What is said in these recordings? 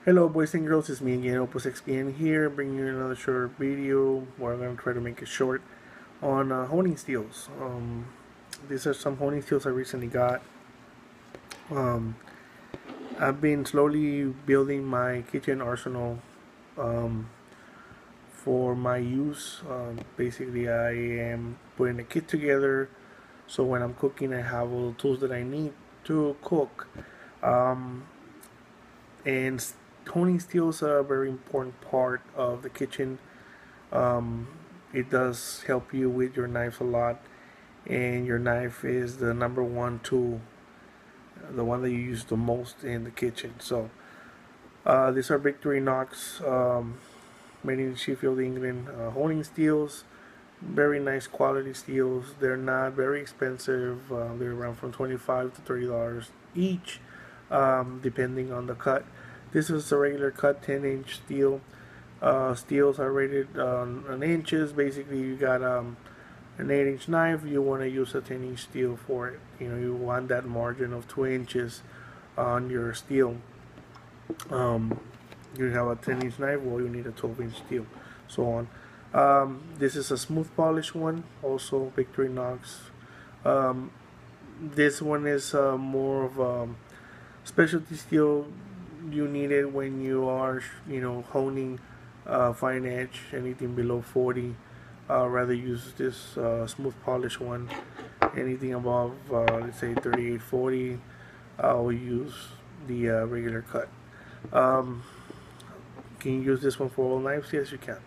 Hello boys and girls, it's me again, Opus XPN here, bringing you another short video where I'm going to try to make it short on honing steels. These are some honing steels I recently got. Um, I've been slowly building my kitchen arsenal um, for my use. Basically, I am putting a kit together so when I'm cooking I have all the tools that I need to cook. Um, and honing steels are a very important part of the kitchen. Um, it does help you with your knives a lot, and your knife is the number one tool, the one that you use the most in the kitchen. So these are Victorinox, made in Sheffield, England, honing steels. Very nice quality steels. They're not very expensive. They're around from $25 to $30 each, depending on the cut. This is a regular cut 10-inch steel. Steels are rated on inches. Basically, you got an 8-inch knife. You want to use a 10-inch steel for it. You want that margin of 2 inches on your steel. Um, you have a 10-inch knife, well, you need a 12-inch steel, so on. This is a smooth polish one, also Victorinox. This one is more of a specialty steel. You need it when you are, honing fine edge, anything below 40. Rather use this smooth polish one. Anything above, let's say 38, 40, I'll use the regular cut. Um, can you use this one for all knives? Yes, you can.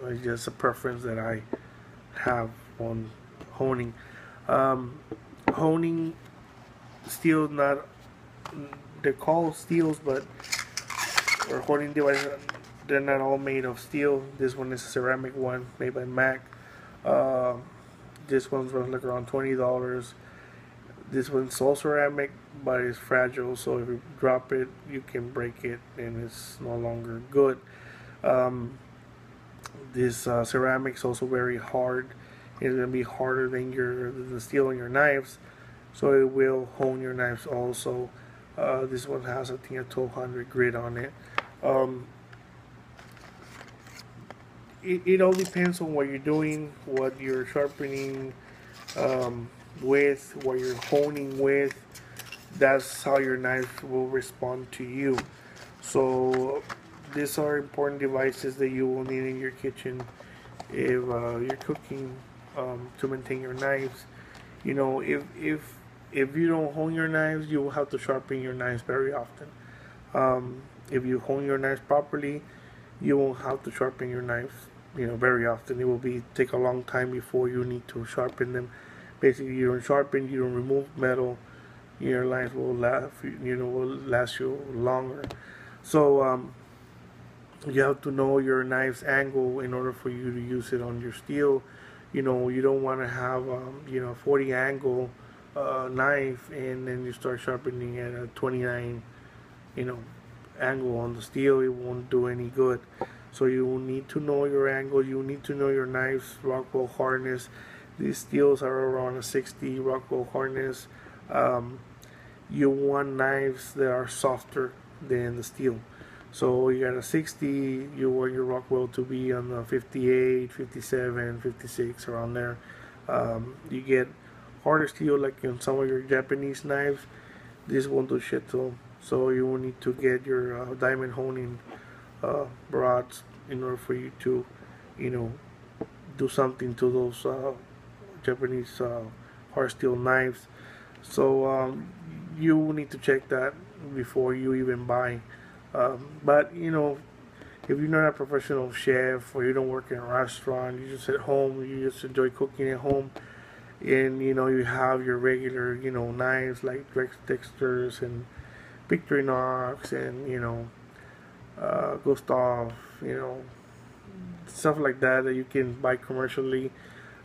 It's just a preference that I have on honing. Um, Honing steel, not they're called steels, but or honing devices, they're not all made of steel. This one is a ceramic one made by Mac. Uh, this one's runs like around $20. This one's all ceramic, but it's fragile, so if you drop it, you can break it, and it's no longer good. Um, this ceramic is also very hard. It's gonna be harder than the steel on your knives, so it will hone your knives also. This one has, I think, a 1200 grit on it. Um, it all depends on what you're doing, what you're sharpening with, what you're honing with. That's how your knife will respond to you. So these are important devices that you will need in your kitchen if you're cooking, to maintain your knives. If you don't hone your knives, you will have to sharpen your knives very often. If you hone your knives properly, you won't have to sharpen your knives, very often. It will take a long time before you need to sharpen them. Basically, you don't sharpen, you don't remove metal, your knives will last you longer. So you have to know your knife's angle in order for you to use it on your steel. You don't want to have 40 angle knife, and then you start sharpening at a 29 angle on the steel. It won't do any good. So you need to know your angle. You need to know your knife's Rockwell hardness. These steels are around a 60 Rockwell hardness. You want knives that are softer than the steel. So you got a 60, you want your Rockwell to be on the 58, 57, 56, around there. You get harder steel like in some of your Japanese knives. This won't do shit to them. So you will need to get your diamond honing rods in order for you to, do something to those Japanese hard steel knives. So you need to check that before you even buy. But if you're not a professional chef, or you don't work in a restaurant, you just at home, you just enjoy cooking at home, and you have your regular knives like Dexter's and Victorinox and Gustav, stuff like that you can buy commercially.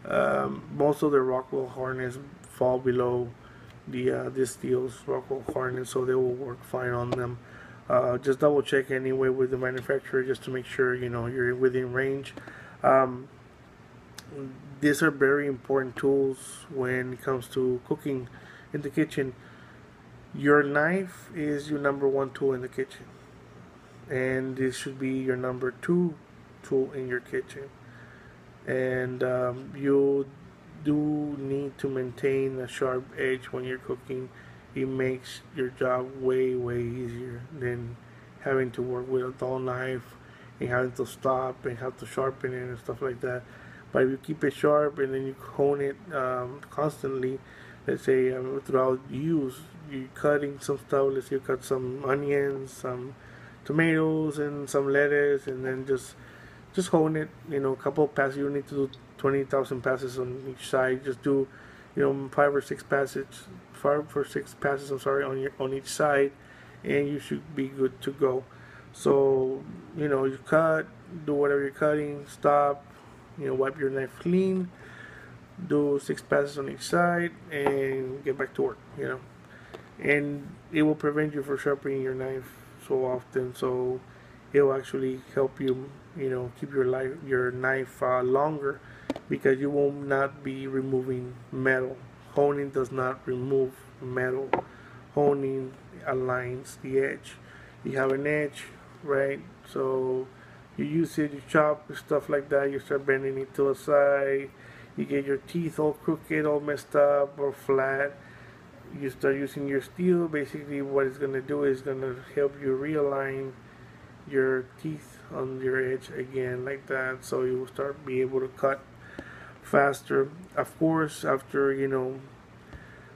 Most of the Rockwell harness fall below the this steel's Rockwell harness, so they will work fine on them. Just double check anyway with the manufacturer just to make sure you're within range. Um, these are very important tools when it comes to cooking in the kitchen. Your knife is your number one tool in the kitchen. and this should be your number 2 tool in your kitchen. And you do need to maintain a sharp edge when you're cooking. It makes your job way easier than having to work with a dull knife and having to stop and have to sharpen it and stuff like that. But if you keep it sharp and then you hone it constantly, let's say throughout use, you're cutting some stuff. Let's say you cut some onions, some tomatoes, and some lettuce, and then just hone it. A couple of passes. You don't need to do 20,000 passes on each side. Just do, 5 or 6 passes. I'm sorry, on each side, and you should be good to go. So you cut, do whatever you're cutting, stop, wipe your knife clean, do 6 passes on each side, and get back to work. And it will prevent you from sharpening your knife so often. So it will actually help you, keep your knife longer, because you will not be removing metal. Honing does not remove metal. Honing aligns the edge. You have an edge, right? So you use it, you chop stuff like that, you start bending it to a side, you get your teeth all crooked, all messed up or flat. You start using your steel. Basically what it's going to do is going to help you realign your teeth on your edge again, like that, so you will start be able to cut faster. Of course, after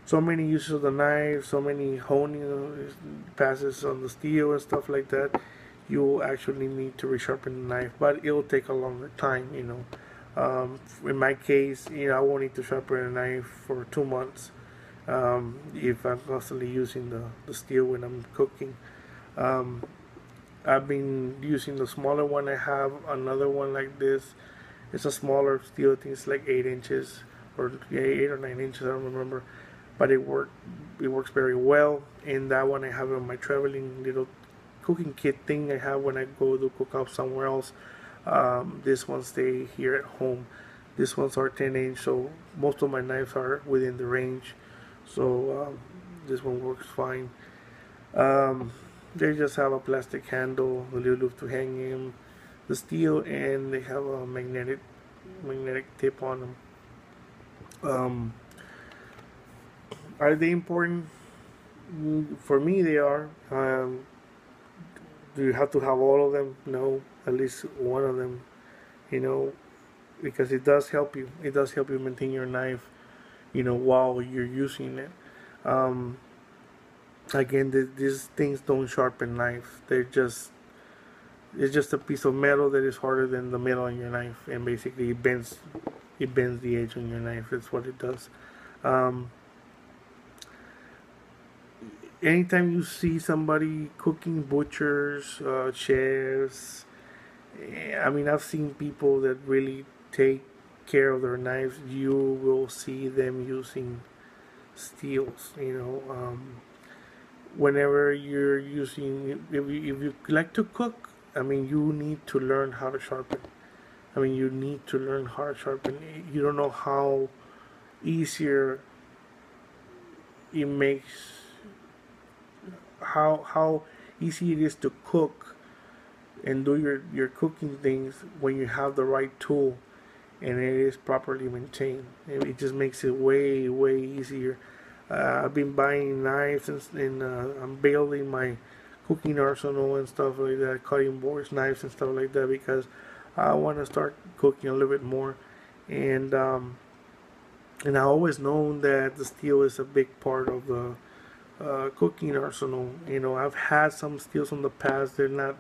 so many uses of the knife, so many honing passes on the steel and stuff like that, you will actually need to resharpen the knife, but it will take a longer time. In my case, I won't need to sharpen a knife for 2 months if I'm constantly using the steel when I'm cooking. I've been using the smaller one. I have another one like this. It's a smaller steel. I think it's like 8 inches, or 8 or 9 inches. I don't remember, but it works very well. And that one I have on my traveling little cooking kit thing I have when I go to cook up somewhere else. This one stay here at home. This ones are 10 inch, so most of my knives are within the range. So this one works fine. They just have a plastic handle, a little loop to hang in the steel, and they have a magnetic tip on them. Are they important? For me, they are. Do you have to have all of them? No, at least one of them. Because it does help you. It does help you maintain your knife, while you're using it. Again, these things don't sharpen knives. It's just a piece of metal that is harder than the metal on your knife, and basically it bends the edge on your knife. That's what it does. Anytime you see somebody cooking, butchers, chefs, I've seen people that really take care of their knives. You will see them using steels. Whenever you're using, if you like to cook, you need to learn how to sharpen. You need to learn how to sharpen. You don't know how easier it makes, how easy it is to cook and do your cooking things when you have the right tool and it is properly maintained. It just makes it way easier. I've been buying knives and I'm building my cooking arsenal and stuff like that, cutting boards, knives and stuff like that, because I want to start cooking a little bit more. And I always known that the steel is a big part of the cooking arsenal. I've had some steels in the past. They're not,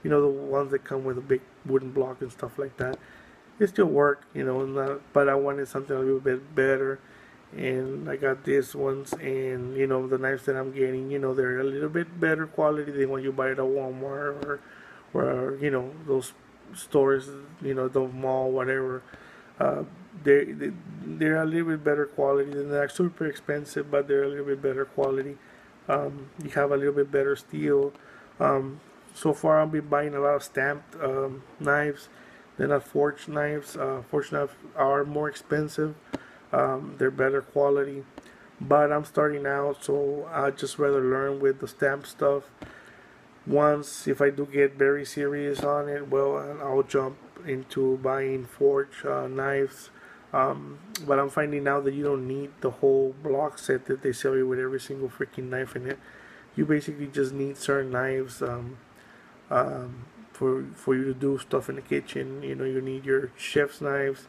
the ones that come with a big wooden block and stuff like that. They still work, but I wanted something a little bit better. And I got these ones, and the knives that I'm getting, they're a little bit better quality than when you buy it at Walmart or those stores, the mall, whatever. They're a little bit better quality. They're super expensive, but they're a little bit better quality. You have a little bit better steel. So far I've been buying a lot of stamped knives than forged knives. Forged knives are more expensive. They're better quality, but I'm starting out, so I just rather learn with the stamp stuff. Once, if I do get very serious on it, well, I'll jump into buying forged knives. But I'm finding out that you don't need the whole block set that they sell you with every single freaking knife in it. You basically just need certain knives for you to do stuff in the kitchen. You know, you need your chef's knives,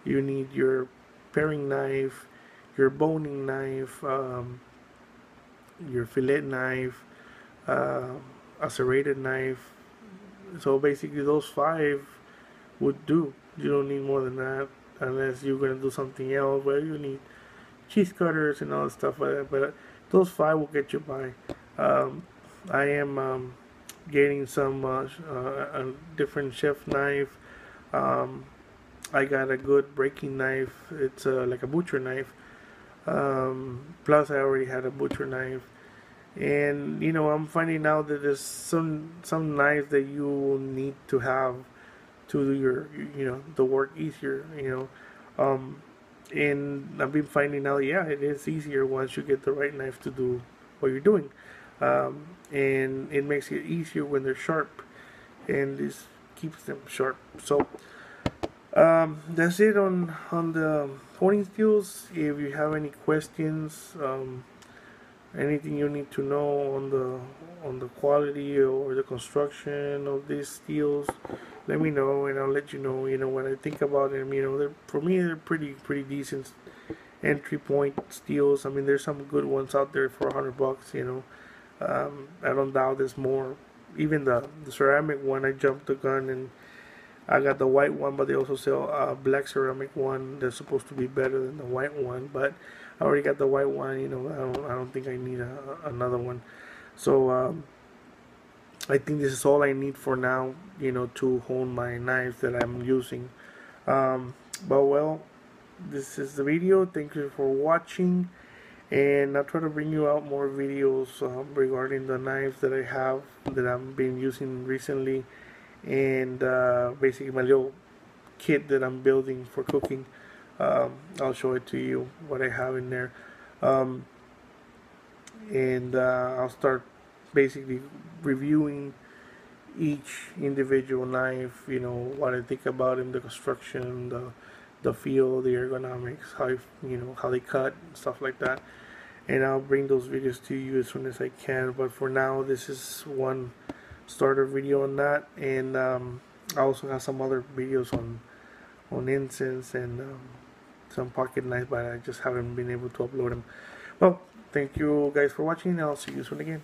you need your paring knife, your boning knife, your fillet knife, uh, a serrated knife. So basically, those five would do. You don't need more than that unless you're gonna do something else where you need cheese cutters and all that stuff like that. But those five will get you by. I am getting some a different chef knife. Um, I got a good breaking knife. It's like a butcher knife. Plus, I already had a butcher knife, and you know, I'm finding out that there's some knives that you will need to have to do your, you know, the work easier. You know, and I've been finding out, yeah, it is easier once you get the right knife to do what you're doing, and it makes it easier when they're sharp, and this keeps them sharp. So that's it on the honing skills. If you have any questions, anything you need to know on the quality or the construction of these steels, let me know and I'll let you know. You know, what I think about them. You know, for me they're pretty decent entry point steels. I mean, there's some good ones out there for $100. You know, I don't doubt there's more. Even the ceramic one, I jumped the gun and I got the white one, but they also sell a black ceramic one that's supposed to be better than the white one. But I already got the white one. You know, I don't think I need another one. So I think this is all I need for now. You know, to hone my knives that I'm using. But well, this is the video. Thank you for watching, and I'll try to bring you out more videos regarding the knives that I have that I've been using recently, and basically my little kit that I'm building for cooking. I'll show it to you what I have in there, and I'll start basically reviewing each individual knife. You know, what I think about them, the construction, the feel, the ergonomics, how you know how they cut, stuff like that. And I'll bring those videos to you as soon as I can. But for now, this is one starter video on that, and I also have some other videos on incense and some pocket knives, but I just haven't been able to upload them. Well, thank you guys for watching, and I'll see you soon again.